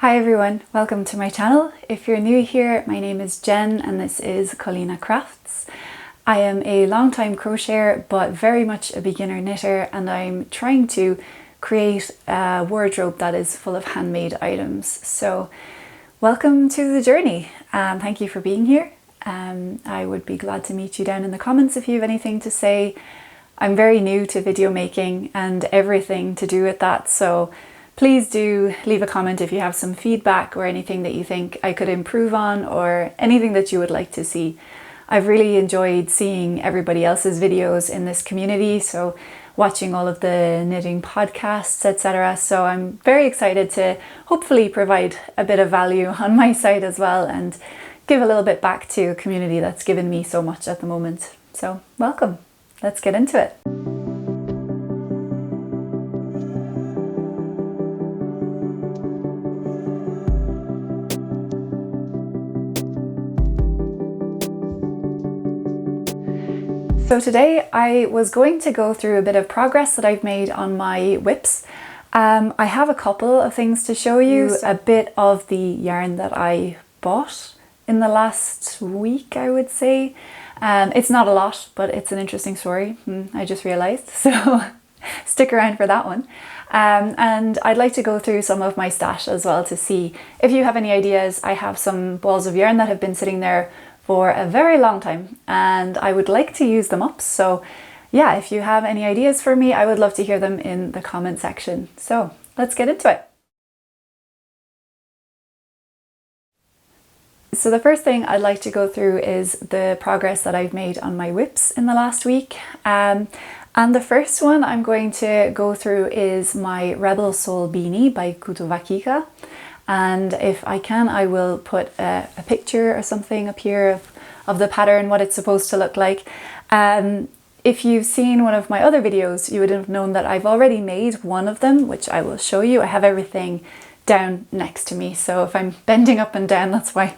Hi everyone, welcome to my channel. If you're new here, my name is Jen and this is Colina Crafts. I am a long-time crocheter but very much a beginner knitter, and I'm trying to create a wardrobe that is full of handmade items. So welcome to the journey. Thank you for being here. I would be glad to meet you down in the comments if you have anything to say. I'm very new to video making and everything to do with that, so please do leave a comment if you have some feedback or anything that you think I could improve on or anything that you would like to see. I've really enjoyed seeing everybody else's videos in this community, so watching all of the knitting podcasts, etc. So I'm very excited to hopefully provide a bit of value on my side as well and give a little bit back to a community that's given me so much at the moment. So welcome, let's get into it. So today I was going to go through a bit of progress that I've made on my whips. I have a couple of things to show you, a bit of the yarn that I bought in the last week, I would say. It's not a lot, but it's an interesting story, I just realized, so stick around for that one. And I'd like to go through some of my stash as well to see if you have any ideas. I have some balls of yarn that have been sitting there for a very long time and I would like to use them up. So yeah, if you have any ideas for me, I would love to hear them in the comment section. So let's get into it. So the first thing I'd like to go through is the progress that I've made on my whips in the last week. And the first one I'm going to go through is my Rebel Soul Beanie by Kutovakika. And if I can, I will put a picture or something up here of the pattern, what it's supposed to look like. If you've seen one of my other videos, you would have known that I've already made one of them, which I will show you. I have everything down next to me, so if I'm bending up and down, that's why.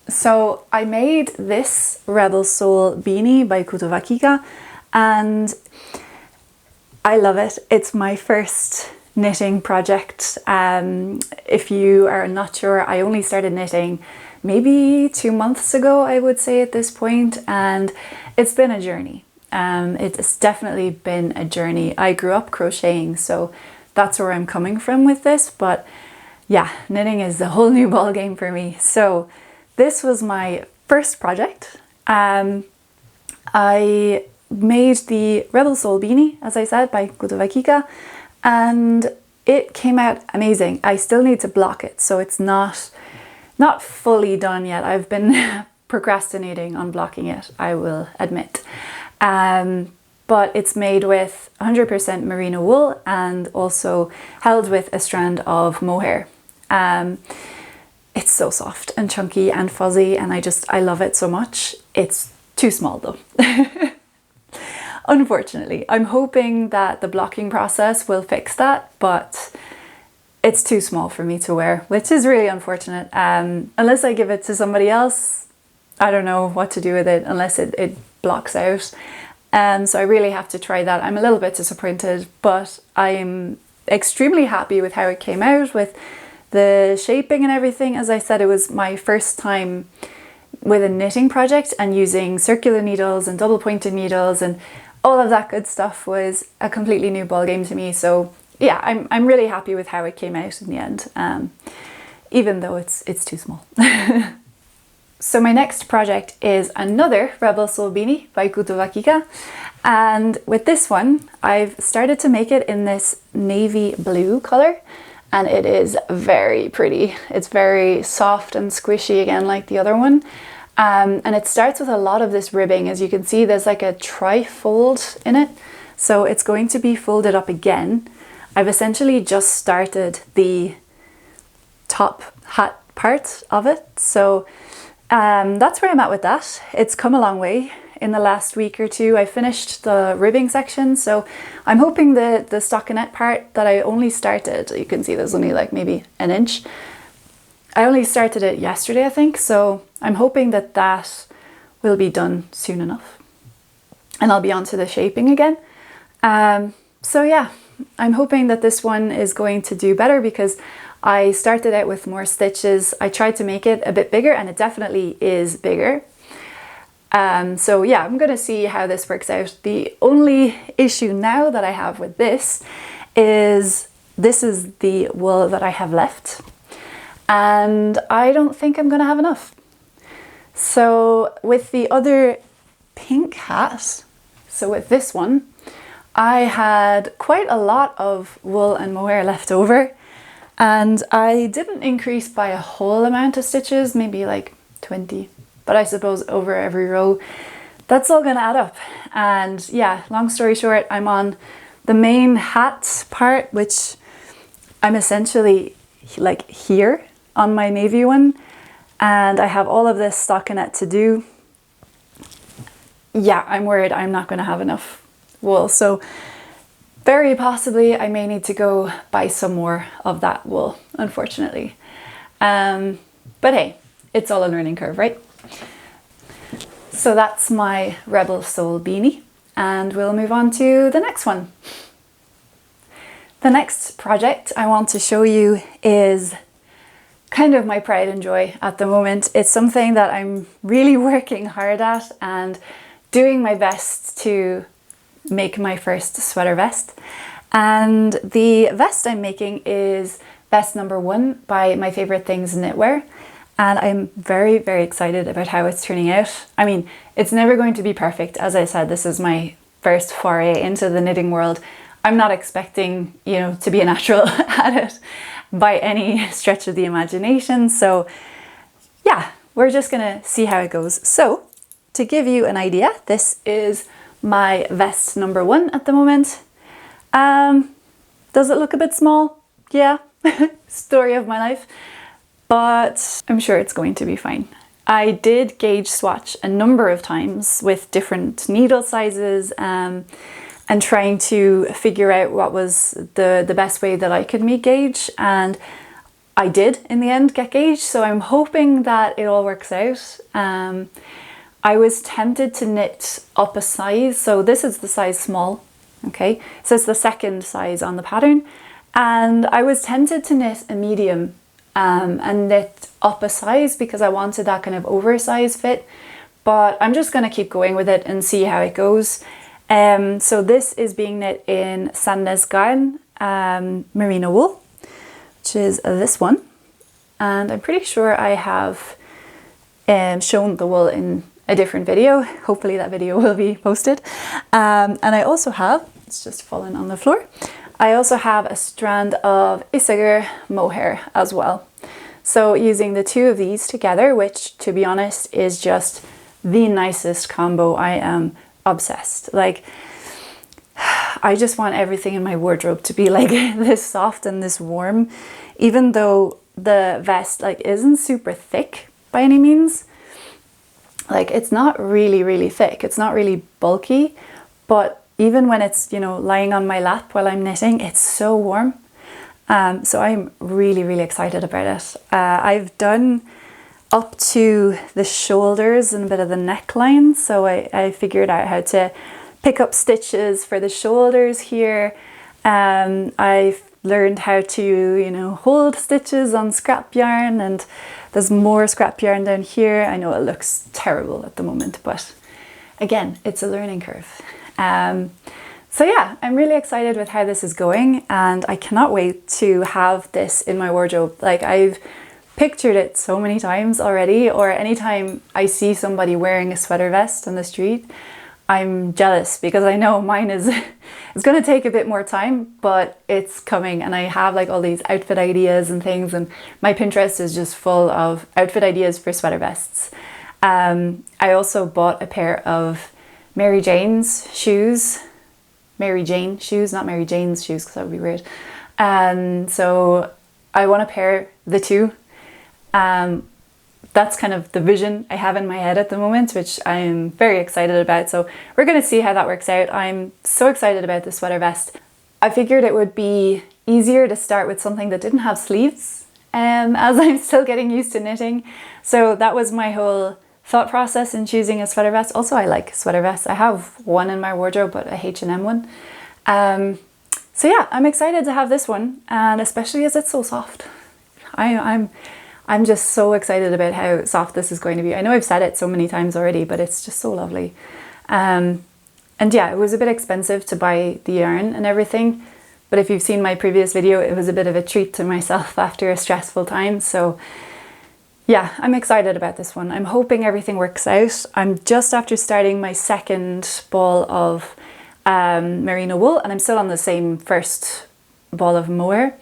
So I made this Rebel Soul Beanie by Kutovakika and I love it. It's my first knitting project. If you are not sure, I only started knitting maybe 2 months ago, I would say at this point, and it's been a journey. It's definitely been a journey. I grew up crocheting, so that's where I'm coming from with this, but yeah, knitting is a whole new ball game for me. So this was my first project. I made the Rebel Soul Beanie, as I said, by Kutovakika, and it came out amazing. I still need to block it, so it's not fully done yet. I've been procrastinating on blocking it, I will admit. But it's made with 100% merino wool and also held with a strand of mohair. It's so soft and chunky and fuzzy, and I love it so much. It's too small though. Unfortunately, I'm hoping that the blocking process will fix that, but it's too small for me to wear, which is really unfortunate. Unless I give it to somebody else, I don't know what to do with it unless it blocks out. So I really have to try that. I'm a little bit disappointed, but I'm extremely happy with how it came out, with the shaping and everything. As I said, it was my first time with a knitting project, and using circular needles and double pointed needles and all of that good stuff was a completely new ballgame to me. So yeah, I'm really happy with how it came out in the end, even though it's too small. So my next project is another Rebel Soul Beanie by Kutovakika, and with this one I've started to make it in this navy blue color, and it is very pretty. It's very soft and squishy again like the other one. And it starts with a lot of this ribbing. As you can see, there's like a tri-fold in it, so it's going to be folded up again. I've essentially just started the top hat part of it, so that's where I'm at with that. It's come a long way in the last week or two. I finished the ribbing section, so I'm hoping the stockinette part that I only started, you can see there's only like maybe an inch. I only started it yesterday, I think, so I'm hoping that that will be done soon enough and I'll be onto the shaping again. So yeah, I'm hoping that this one is going to do better because I started out with more stitches. I tried to make it a bit bigger and it definitely is bigger. So yeah, I'm gonna see how this works out. The only issue now that I have with this is the wool that I have left, and I don't think I'm gonna have enough. So with the other pink hat, so with this one, I had quite a lot of wool and mohair left over, and I didn't increase by a whole amount of stitches, maybe like 20. But I suppose over every row, that's all gonna add up. And yeah, long story short, I'm on the main hat part, which I'm essentially like here on my navy one. And I have all of this stockinette to do. Yeah, I'm worried I'm not gonna have enough wool. So very possibly I may need to go buy some more of that wool, unfortunately. But hey, it's all a learning curve, right? So that's my Rebel Soul Beanie, and we'll move on to the next one. The next project I want to show you is kind of my pride and joy at the moment. It's something that I'm really working hard at and doing my best to make my first sweater vest. And the vest I'm making is vest number 1 by My Favourite Things Knitwear. And I'm very, very excited about how it's turning out. I mean, it's never going to be perfect. As I said, this is my first foray into the knitting world. I'm not expecting, you know, to be a natural at it by any stretch of the imagination. So yeah, we're just gonna see how it goes. So to give you an idea, this is my vest number 1 at the moment. Does it look a bit small? Yeah, story of my life. But I'm sure it's going to be fine. I did gauge swatch a number of times with different needle sizes and trying to figure out what was the best way that I could meet gauge, and I did in the end get gauge, so I'm hoping that it all works out. I was tempted to knit up a size, so this is the size small, okay? So it's the second size on the pattern, and I was tempted to knit a medium and knit up a size because I wanted that kind of oversized fit, but I'm just gonna keep going with it and see how it goes. So this is being knit in Sandnes Garn merino wool, which is this one, and I'm pretty sure I have shown the wool in a different video. Hopefully that video will be posted. And I also have, it's just fallen on the floor, I also have a strand of Isager mohair as well. So using the two of these together, which to be honest is just the nicest combo. I am obsessed. Like, I just want everything in my wardrobe to be like this soft and this warm, even though the vest like isn't super thick by any means. Like, it's not really thick, it's not really bulky, but even when it's, you know, lying on my lap while I'm knitting, it's so warm. So I'm really excited about it. I've done up to the shoulders and a bit of the neckline, so I figured out how to pick up stitches for the shoulders here. I've learned how to, you know, hold stitches on scrap yarn, and there's more scrap yarn down here. I know it looks terrible at the moment, but again, it's a learning curve. So yeah, I'm really excited with how this is going, and I cannot wait to have this in my wardrobe. Like, I've pictured it so many times already, or anytime I see somebody wearing a sweater vest on the street, I'm jealous because I know mine is it's going to take a bit more time, but it's coming, and I have like all these outfit ideas and things, and my Pinterest is just full of outfit ideas for sweater vests. I also bought a pair of Mary Jane's shoes. Mary Jane shoes, not Mary Jane's shoes, because that would be weird. So I want to pair the two. That's kind of the vision I have in my head at the moment, which I'm very excited about. So we're going to see how that works out. I'm so excited about the sweater vest. I figured it would be easier to start with something that didn't have sleeves, as I'm still getting used to knitting. So that was my whole thought process in choosing a sweater vest. Also, I like sweater vests. I have one in my wardrobe, but a H&M one. So yeah, I'm excited to have this one, and especially as it's so soft. I'm just so excited about how soft this is going to be. I know I've said it so many times already, but it's just so lovely. And yeah, it was a bit expensive to buy the yarn and everything, but if you've seen my previous video, it was a bit of a treat to myself after a stressful time. So yeah, I'm excited about this one. I'm hoping everything works out. I'm just after starting my second ball of merino wool, and I'm still on the same first ball of mohair.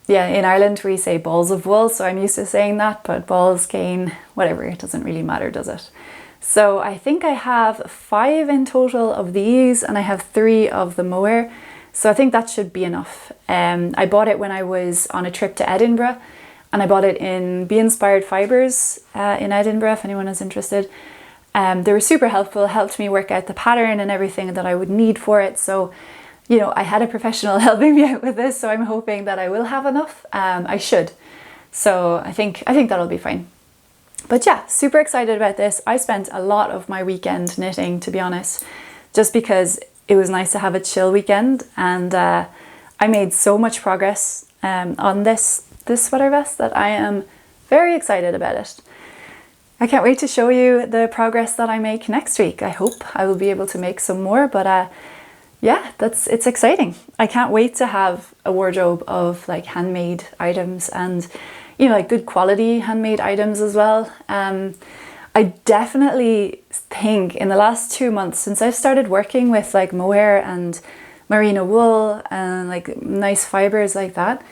Yeah, in Ireland we say balls of wool, so I'm used to saying that, but balls, cane, whatever, it doesn't really matter, does it? So I think I have 5 in total of these, and I have 3 of the mohair, so I think that should be enough. I bought it when I was on a trip to Edinburgh, and I bought it in Be Inspired Fibres in Edinburgh, if anyone is interested. They were super helpful, helped me work out the pattern and everything that I would need for it. So, you know, I had a professional helping me out with this, so I'm hoping that I will have enough. I should. So I think that'll be fine. But yeah, super excited about this. I spent a lot of my weekend knitting, to be honest, just because it was nice to have a chill weekend, and I made so much progress on this sweater vest that I am very excited about it. I can't wait to show you the progress that I make next week. I hope I will be able to make some more, but yeah, it's exciting. I can't wait to have a wardrobe of like handmade items, and you know, like good quality handmade items as well. I definitely think in the last 2 months since I've started working with like mohair and merino wool and like nice fibers like that,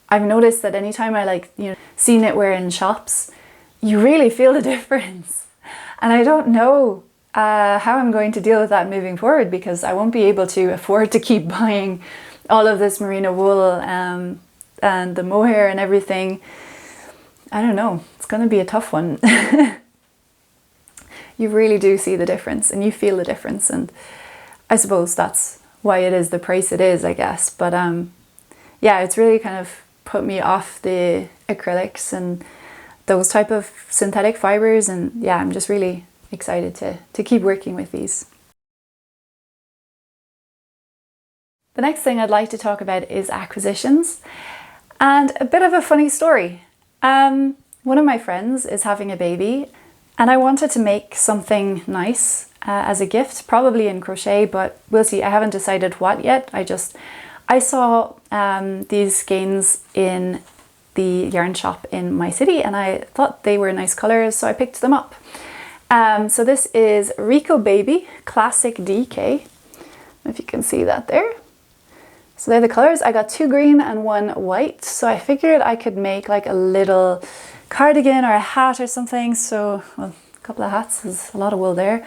I've noticed that anytime I like, you know, see knitwear in shops, you really feel the difference. And I don't know how I'm going to deal with that moving forward, because I won't be able to afford to keep buying all of this merino wool and the mohair and everything. I don't know, it's going to be a tough one. You really do see the difference and you feel the difference, and I suppose that's why it is the price it is, I guess. But yeah, it's really kind of put me off the acrylics and those type of synthetic fibers, and yeah, I'm just really excited to keep working with these. The next thing I'd like to talk about is acquisitions, and a bit of a funny story. One of my friends is having a baby, and I wanted to make something nice as a gift, probably in crochet, but we'll see. I haven't decided what yet. I saw these skeins in the yarn shop in my city, and I thought they were nice colors, so I picked them up. So this is Rico Baby Classic DK, if you can see that there. So they're the colors. I got 2 green and 1 white, so I figured I could make like a little cardigan or a hat or something. So, well, a couple of hats, there's a lot of wool there,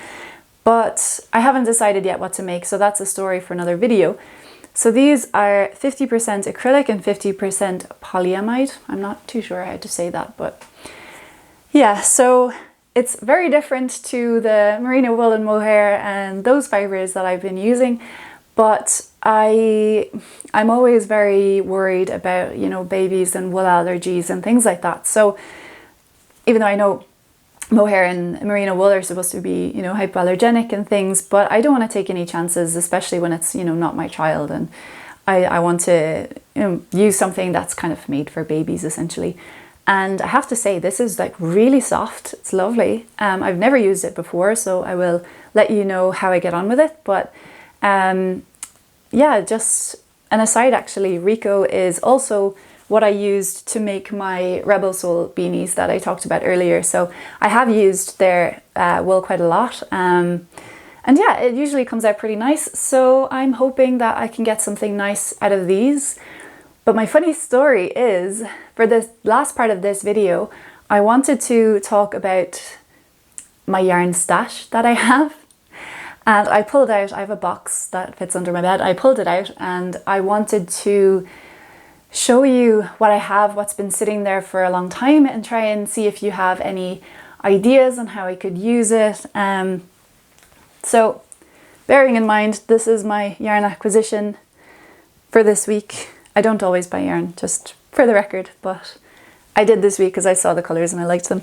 but I haven't decided yet what to make, so that's a story for another video. So these are 50% acrylic and 50% polyamide. I'm not too sure how to say that, but yeah, so it's very different to the merino wool and mohair and those fibers that I've been using, but I'm always very worried about, you know, babies and wool allergies and things like that. So even though I know mohair and merino wool are supposed to be, you know, hypoallergenic and things, but I don't want to take any chances, especially when it's, you know, not my child, and I want to, you know, use something that's kind of made for babies essentially. And I have to say, this is like really soft. It's lovely. I've never used it before, so I will let you know how I get on with it. But yeah, just an aside actually, Rico is also what I used to make my Rebel Soul beanies that I talked about earlier. So I have used their wool quite a lot. And yeah, it usually comes out pretty nice. So I'm hoping that I can get something nice out of these. But my funny story is, for this last part of this video, I wanted to talk about my yarn stash that I have. And I pulled out, I have a box that fits under my bed. I pulled it out and I wanted to show you what I have, what's been sitting there for a long time, and try and see if you have any ideas on how I could use it. So bearing in mind, this is my yarn acquisition for this week. I don't always buy yarn, just for the record, but I did this week because I saw the colours and I liked them.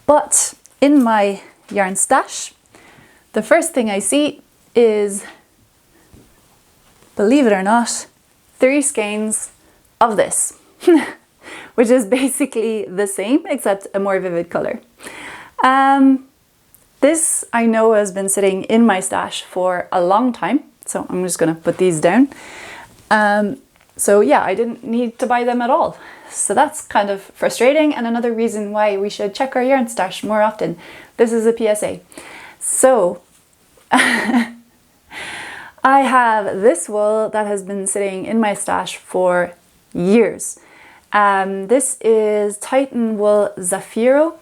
But in my yarn stash, the first thing I see is, believe it or not, 3 skeins of this, which is basically the same except a more vivid color. This I know has been sitting in my stash for a long time, so I'm just gonna put these down. So yeah, I didn't need to buy them at all. So that's kind of frustrating, and another reason why we should check our yarn stash more often. This is a PSA. So I have this wool that has been sitting in my stash for years. This is Titan Wool Zafiro.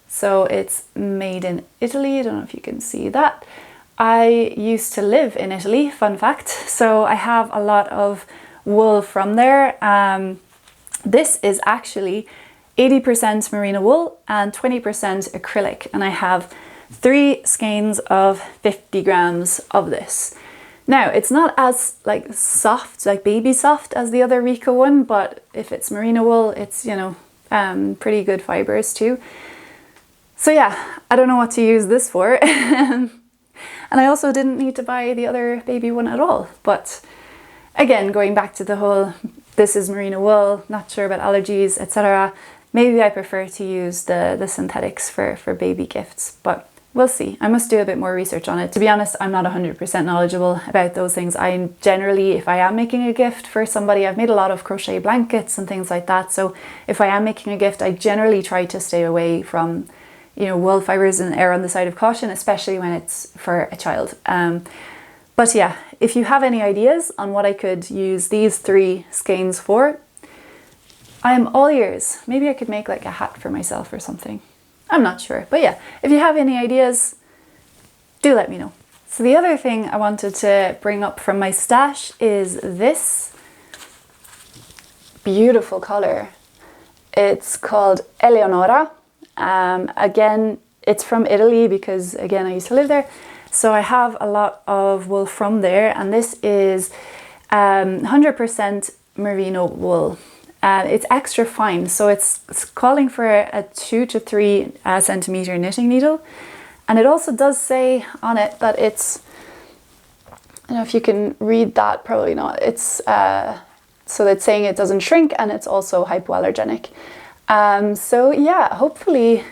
So it's made in Italy. I don't know if you can see that. I used to live in Italy, fun fact. So I have a lot of wool from there. This is actually 80% merino wool and 20% acrylic. And I have 3 skeins of 50 grams of this. Now, it's not as like soft, like baby soft as the other Rico one, but if it's merino wool, it's, you know, pretty good fibers too. So yeah, I don't know what to use this for. And I also didn't need to buy the other baby one at all. But again, going back to the whole, this is merino wool, not sure about allergies, etc. Maybe I prefer to use the synthetics for baby gifts, but we'll see. I must do a bit more research on it. To be honest, I'm not 100% knowledgeable about those things. I generally, if I am making a gift for somebody, I've made a lot of crochet blankets and things like that. So if I am making a gift, I generally try to stay away from, you know, wool fibers and err on the side of caution, especially when it's for a child. But yeah, if you have any ideas on what I could use these 3 skeins for, I am all ears. Maybe I could make like a hat for myself or something. I'm not sure, but yeah, if you have any ideas, do let me know. So the other thing I wanted to bring up from my stash is this beautiful color. It's called Eleonora. Again, it's from Italy because, again, I used to live there. So I have a lot of wool from there, and this is 100% merino wool. It's extra fine, so it's calling for a 2 to 3 centimeter knitting needle. And it also does say on it that it's, I don't know if you can read that, probably not. It's so it's saying it doesn't shrink, and it's also hypoallergenic. So yeah, hopefully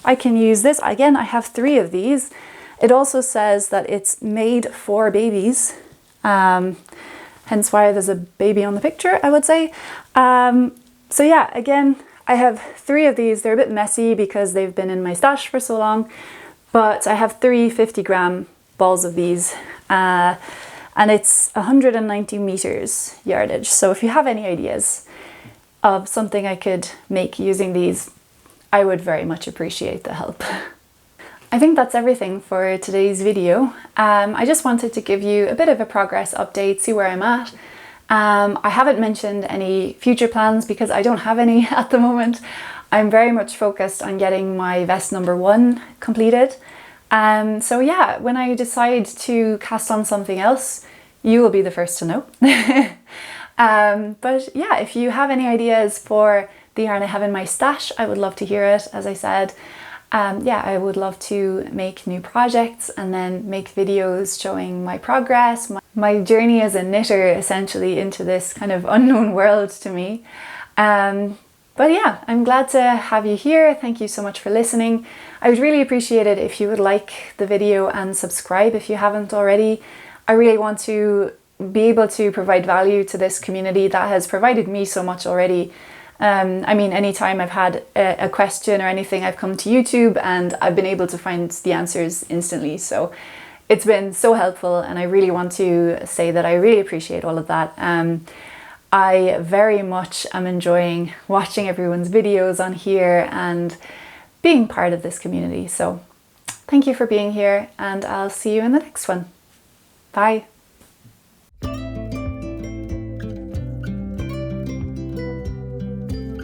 I can use this. Again, I have 3 of these. It also says that it's made for babies, hence why there's a baby on the picture, I would say. So yeah, again, I have 3 of these. They're a bit messy because they've been in my stash for so long, but I have 3 50-gram balls of these, and it's 190 meters yardage. So if you have any ideas of something I could make using these, I would very much appreciate the help. I think that's everything for today's video. I just wanted to give you a bit of a progress update, see where I'm at. I haven't mentioned any future plans because I don't have any at the moment. I'm very much focused on getting my vest number 1 completed. So yeah, when I decide to cast on something else, you will be the first to know. But yeah, if you have any ideas for the yarn I have in my stash, I would love to hear it, as I said. Yeah, I would love to make new projects and then make videos showing my progress, my journey as a knitter essentially into this kind of unknown world to me. But yeah, I'm glad to have you here. Thank you so much for listening. I would really appreciate it if you would like the video and subscribe if you haven't already. I really want to be able to provide value to this community that has provided me so much already. I mean, anytime I've had a question or anything, I've come to YouTube and I've been able to find the answers instantly. So it's been so helpful, and I really want to say that I really appreciate all of that. I very much am enjoying watching everyone's videos on here and being part of this community. So thank you for being here, and I'll see you in the next one. Bye.